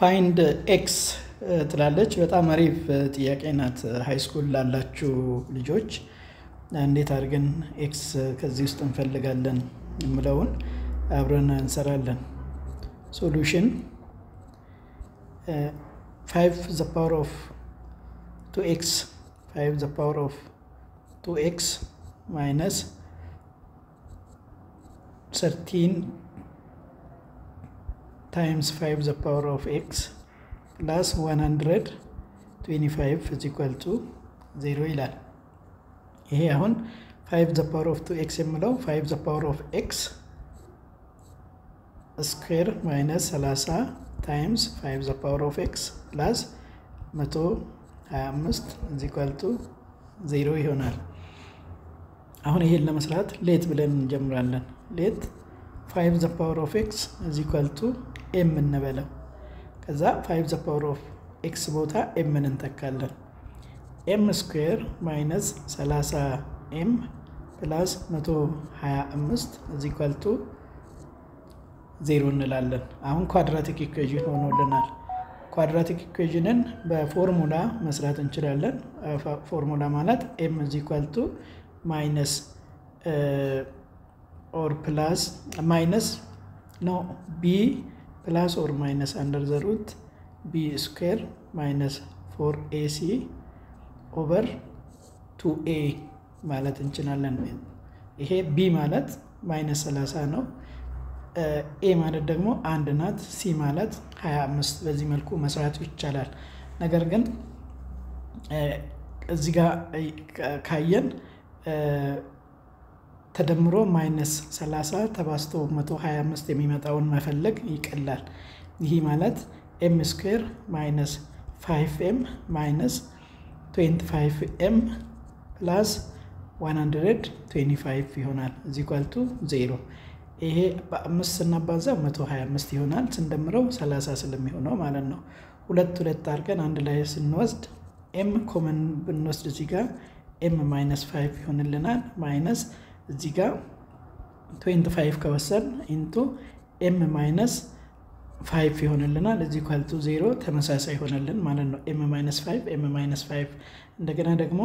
find x ትላለች በጣም አሪፍ ጥያቄ ናት ሃይ ስኩል ላላችሁ ልጆች እንዴት አድርገን x ከዚህ ውስጥ እንፈልጋለን እንምለውን አብረን እንሰራለን solution 5 the power of 2x 5 the power of 2x minus 13 times 5 the power of x plus 125 is equal to 0 ይላል ይሄ አሁን 5 the power of 2x የምለው 5 the power of x square minus 30 times 5 the power of x plus 125 is equal to 0 ይሆናል አሁን ይሄን ለመስራት ሌት ብለን እንጀምራለን ሌት 5 the power of x is equal to m እንበለው ከዛ 5 the power of x ቦታ m እንተካለን m square minus 30m plus 125 is equal to 0 እንላለን አሁን ኳድራቲክ ኢኩዌሽን ሆኖልናል ኳድራቲክ ኢኩዌሽንን በፎርሙላ መስራት እንችላለን ፎርሙላ ማለት m is equal to minus or plus minus no b plus or minus under the root b square minus 4ac over 2a ማለት እንችላለን ይሄ b ማለት minus 30 ነው a ማለት ደግሞ 1 ናት c ማለት 25 በዚህ መልኩ መስራት ይቻላል ነገር ግን እዚህ ጋር ካየን ተደምሮ minus 30 ተባስቶ 125 የሚመጣውን መፈለግ ይቀላል ይሄ ማለት m square minus 5m minus 25m plus 125 ይሆናል is equal to 0 ይሄ በ5 ስናባዛ 125 ይሆናል ስንደምረው 30 ስለሚሆነው ማለት ነው ሁለት አድርገን አንድ ላይ ስንወስድ m ኮመን ብንወስድ እዚህ ጋር m minus 5 ይሆንልናል minus እዚህ ጋር 25 ከወሰን into m minus 5 ይሆንልናል is equal to 0 ተመሳሳይ ይሆናልን ማለት ነው m minus 5 m minus 5 እንደገና ደግሞ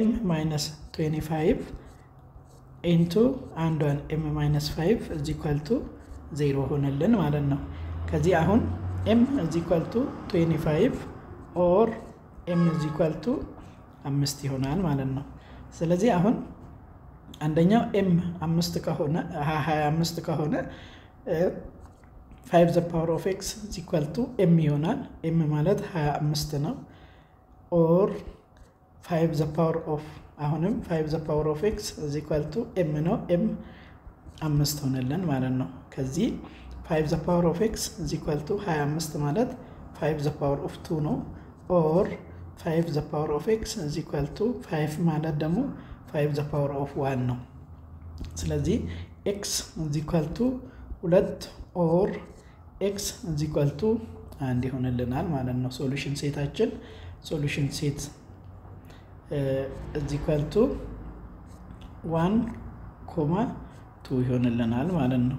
m minus 25 into and m minus 5 is equal to 0 ሆነልን ማለት ነው ከዚህ አሁን m is equal to 25 or m is equal to 5 ይሆናል ማለት ነው ስለዚህ አሁን አንደኛው m 5 ከሆነ 25 ከሆነ 5 the power of x is equal to m ይሆናል m ማለት 25 ነው or 5 the power of አሁንም 5 the power of x is equal to m ነው m 5 ሆነልን ማለት ነው ከዚህ 5 the power of x is equal to 25 ማለት 5 the power of 2 ነው or 5 the power of x is equal to 5 ማለት ደግሞ 5 the power of 1 ነው ስለዚህ x is equal to 2 or x is equal to 1 ይሆንልናል ማለት ነው ሶሉሽን ሴታችን ሶሉሽን ሴት is equal to 1, 2 ይሆንልናል ማለት ነው